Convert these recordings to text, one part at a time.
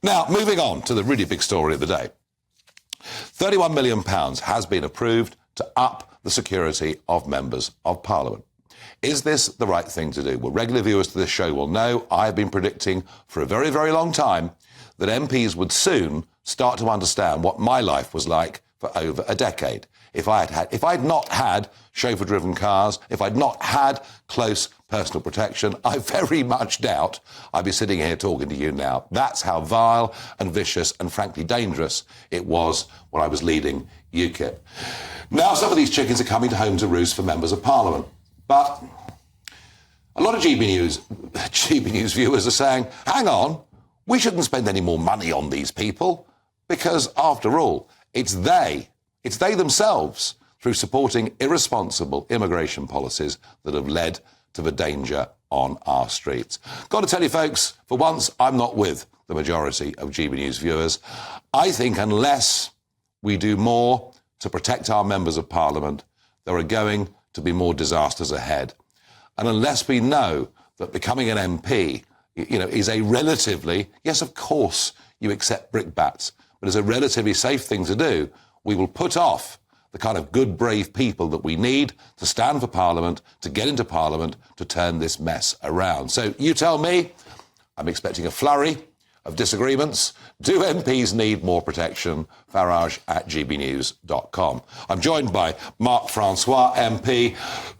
Now, moving on to the really big story of the day. £31 million has been approved to up the security of members of Parliament. Is this the right thing to do? Well, regular viewers to this show will know I've been predicting for a very, very long time that MPs would soon start to understand what my life was like for over a decade. If I'd not had chauffeur-driven cars, if I'd not had close personal protection, I very much doubt I'd be sitting here talking to you now. That's how vile and vicious and frankly dangerous it was when I was leading UKIP. Now some of these chickens are coming home to roost for members of Parliament. But a lot of GB News viewers are saying, hang on, we shouldn't spend any more money on these people because, after all, it's they themselves, through supporting irresponsible immigration policies, that have led to the danger on our streets. Got to tell you, folks, for once, I'm not with the majority of GB News viewers. I think unless we do more to protect our members of Parliament, there are going to be more disasters ahead. And unless we know that becoming an MP, is a relatively, yes, of course, you accept brickbats, but it's a relatively safe thing to do, we will put off the kind of good, brave people that we need to stand for Parliament, to get into Parliament, to turn this mess around. So you tell me, I'm expecting a flurry of disagreements. Do MPs need more protection? Farage at gbnews.com. I'm joined by Mark Francois, MP,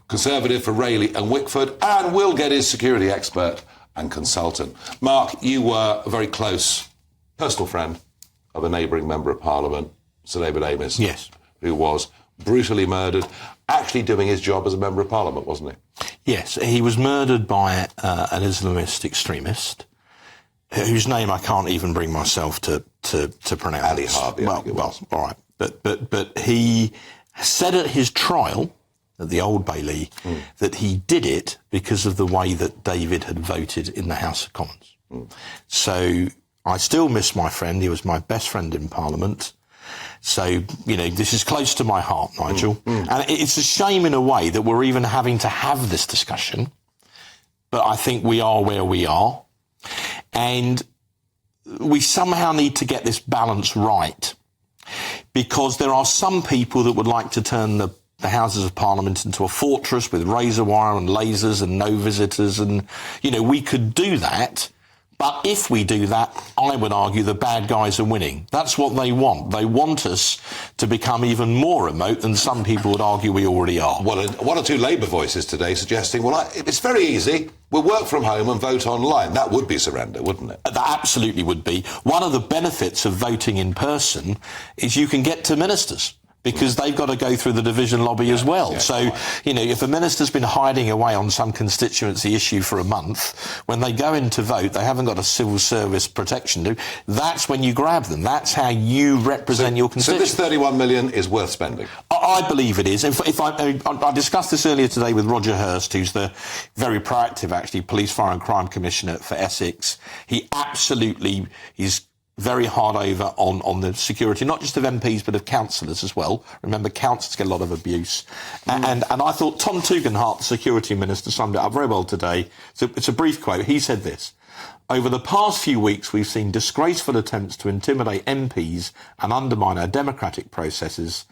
Conservative for Rayleigh and Wickford, and Will Geddes, security expert and consultant. Mark, you were a very close personal friend of a neighbouring Member of Parliament, Sir David Amess. Yes. Who was brutally murdered, actually doing his job as a Member of Parliament, wasn't he? Yes, he was murdered by an Islamist extremist, whose name I can't even bring myself to pronounce. Ali Harbi. Well, all right. But he said at his trial at the Old Bailey that he did it because of the way that David had voted in the House of Commons. So I still miss my friend. He was my best friend in Parliament. So, this is close to my heart, Nigel. And it's a shame in a way that we're even having to have this discussion. But I think we are where we are. And we somehow need to get this balance right. Because there are some people that would like to turn the Houses of Parliament into a fortress with razor wire and lasers and no visitors. And, we could do that. But if we do that, I would argue the bad guys are winning. That's what they want. They want us to become even more remote than some people would argue we already are. Well, one or two Labour voices today suggesting, it's very easy. We'll work from home and vote online. That would be surrender, wouldn't it? That absolutely would be. One of the benefits of voting in person is you can get to ministers, because they've got to go through the division lobby as well. So, if a minister's been hiding away on some constituency issue for a month, when they go in to vote, they haven't got a civil service protection. That's when you grab them. That's how you represent your constituents. So this 31 million is worth spending? I believe it is. If I discussed this earlier today with Roger Hurst, who's the very proactive, actually, Police, Fire and Crime Commissioner for Essex. He absolutely is very hard over on the security, not just of MPs, but of councillors as well. Remember, councillors get a lot of abuse. And I thought Tom Tugendhat, the Security Minister, summed it up very well today. So it's a brief quote. He said this: "Over the past few weeks, we've seen disgraceful attempts to intimidate MPs and undermine our democratic processes.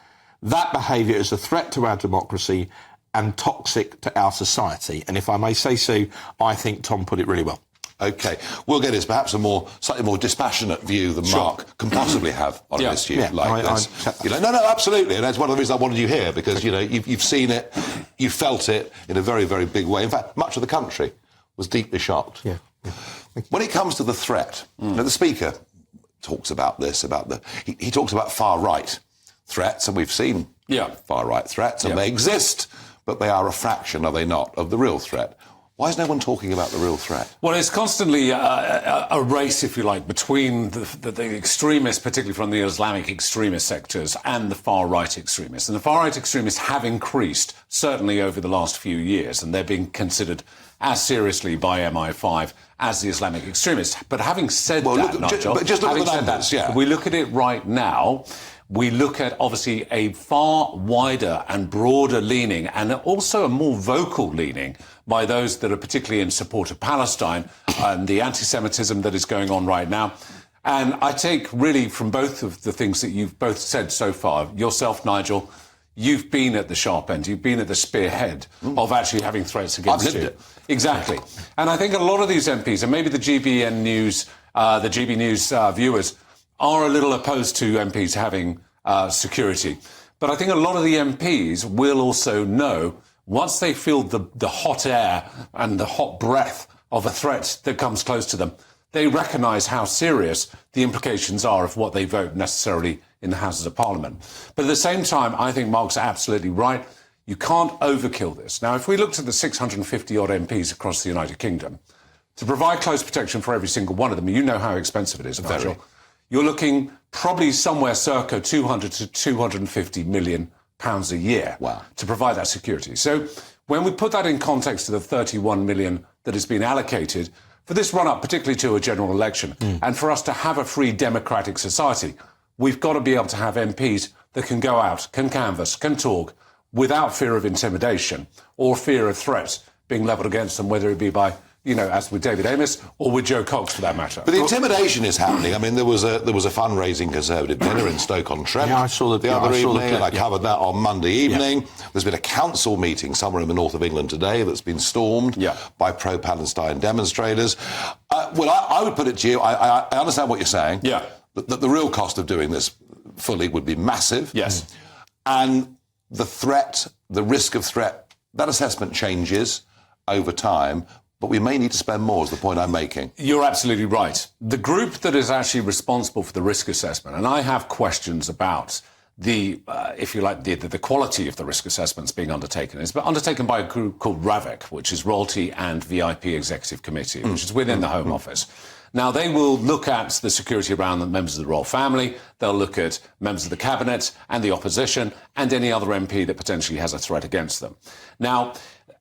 That behaviour is a threat to our democracy and toxic to our society." And if I may say so, I think Tom put it really well. OK. We'll get is perhaps a slightly more dispassionate view than Mark can possibly have on an issue like this. No, absolutely. And that's one of the reasons I wanted you here, because, you've seen it, you've felt it in a very, very big way. In fact, much of the country was deeply shocked. Yeah. When it comes to the threat, the Speaker talks about this, he talks about far-right threats, and we've seen far-right threats, and they exist, but they are a fraction, are they not, of the real threat. Why is no one talking about the real threat? Well, it's constantly a race, if you like, between the extremists, particularly from the Islamic extremist sectors, and the far-right extremists. And the far-right extremists have increased, certainly over the last few years, and they're being considered as seriously by MI5 as the Islamic extremists. But having said Nigel, just look at the numbers, if we look at it right now, we look at, obviously, a far wider and broader leaning, and also a more vocal leaning by those that are particularly in support of Palestine and the anti-Semitism that is going on right now. And I take really from both of the things that you've both said so far, yourself, Nigel, you've been at the sharp end. You've been at the spearhead of actually having threats against I've lived you. it. Exactly. And I think a lot of these MPs, and maybe the GBNews, the GB viewers, are a little opposed to MPs having security. But I think a lot of the MPs will also know, once they feel the hot air and the hot breath of a threat that comes close to them, they recognise how serious the implications are of what they vote necessarily in the Houses of Parliament. But at the same time, I think Mark's absolutely right. You can't overkill this. Now, if we looked at the 650-odd MPs across the United Kingdom, to provide close protection for every single one of them, you know how expensive it is, Nigel. You're looking probably somewhere circa 200 to 250 million pounds a year to provide that security. So when we put that in context to the 31 million that has been allocated for this run-up, particularly to a general election, and for us to have a free democratic society, we've got to be able to have MPs that can go out, can canvass, can talk without fear of intimidation or fear of threats being levelled against them, whether it be by, you know, as with David Amess or with Joe Cox, for that matter. But the intimidation is happening. I mean, there was a fundraising Conservative dinner in Stoke-on-Trent I saw the other evening, and I clip, covered that on Monday evening. There's been a council meeting somewhere in the north of England today that's been stormed by pro-Palestine demonstrators. Well, I would put it to you, I understand what you're saying. Yeah. That the real cost of doing this fully would be massive. Yes. And the threat, the risk of threat, that assessment changes over time. But we may need to spend more, is the point I'm making. You're absolutely right. The group that is actually responsible for the risk assessment, and I have questions about the, if you like, the quality of the risk assessments being undertaken, is undertaken by a group called RAVEC, which is Royalty and VIP Executive Committee, which is within the Home Office. Now, they will look at the security around the members of the royal family, they'll look at members of the cabinet and the opposition, and any other MP that potentially has a threat against them. Now,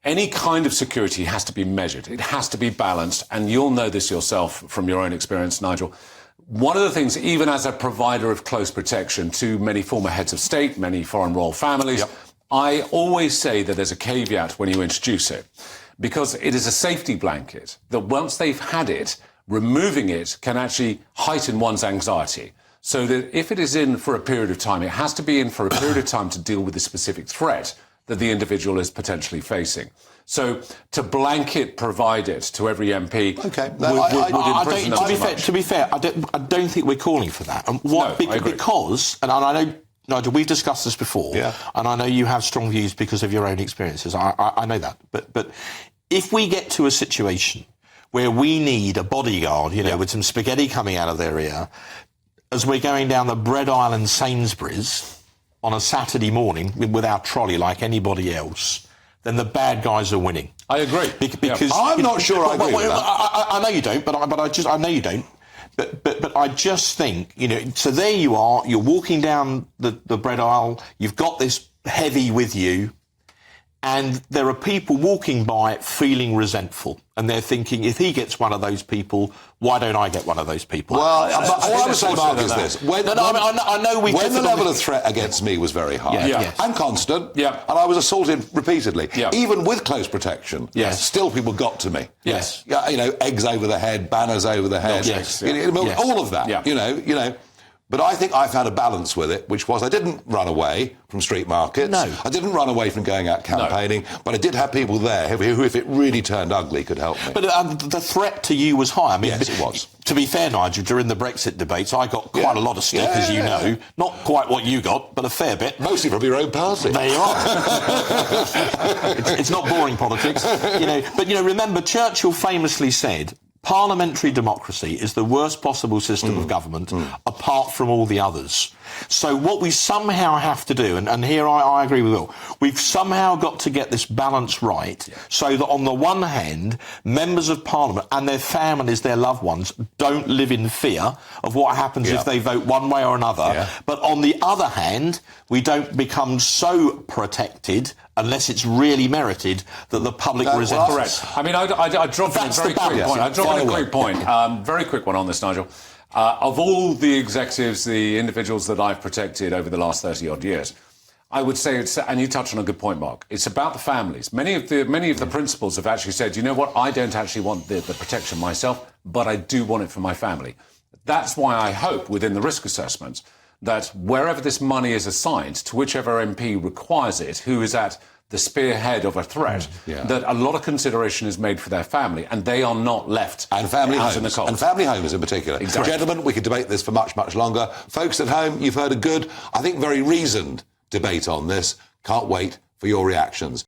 any kind of security has to be measured. It has to be balanced. And you'll know this yourself from your own experience, Nigel. One of the things, even as a provider of close protection to many former heads of state, many foreign royal families, I always say that there's a caveat when you introduce it, because it is a safety blanket that once they've had it, removing it can actually heighten one's anxiety. So that if it is in for a period of time, it has to be in for a period of time to deal with the specific threat that the individual is potentially facing. So to blanket provide it to every MP would imprison them too much. To be fair, I don't think we're calling for that. And I agree. Because, and I know, Nigel, we've discussed this before, and I know you have strong views because of your own experiences. I know that. But if we get to a situation where we need a bodyguard, you know, with some spaghetti coming out of their ear, as we're going down the Bread Island Sainsbury's on a Saturday morning with our trolley like anybody else, then the bad guys are winning. I agree. Because I'm not sure I agree with that. I know you don't, but I know you don't. But I just think, you know, so there you are, you're walking down the bread aisle, you've got this heavy with you, and there are people walking by feeling resentful. And they're thinking, if he gets one of those people, why don't I get one of those people? Well, what I would say, Mark, is this. When the level of threat against me was very high and constant, and I was assaulted repeatedly, even with close protection, still people got to me. Yes. You know, eggs over the head, banners over the head, all of that, you know. But I think I found a balance with it, which was I didn't run away from street markets. No. I didn't run away from going out campaigning, but I did have people there who, if it really turned ugly, could help me. But the threat to you was high. I mean, yes, it was. To be fair, Nigel, during the Brexit debates, I got quite a lot of stick, as you know. Not quite what you got, but a fair bit. Mostly from your own party. There you are. it's not boring politics, you know. But, you know, remember, Churchill famously said, parliamentary democracy is the worst possible system of government apart from all the others. So what we somehow have to do, and here I agree with Will, we've somehow got to get this balance right so that on the one hand, members of Parliament and their families, their loved ones, don't live in fear of what happens if they vote one way or another. But on the other hand, we don't become so protected unless it's really merited that the public resents us. Correct. I mean, I dropped in a very quick point. I dropped in a quick point. Very quick one on this, Nigel. Of all the executives, the individuals that I've protected over the last 30-odd years, I would say it's, and you touched on a good point, Mark, it's about the families. Many of the principals have actually said, you know what, I don't actually want the protection myself, but I do want it for my family. That's why I hope within the risk assessment that wherever this money is assigned, to whichever MP requires it, who is at the spearhead of a threat, that a lot of consideration is made for their family, and they are not left and family out homes, in the cold. and family homes in particular. Exactly. Gentlemen, we could debate this for much, much longer. Folks at home, you've heard a good, I think very reasoned debate on this. Can't wait for your reactions.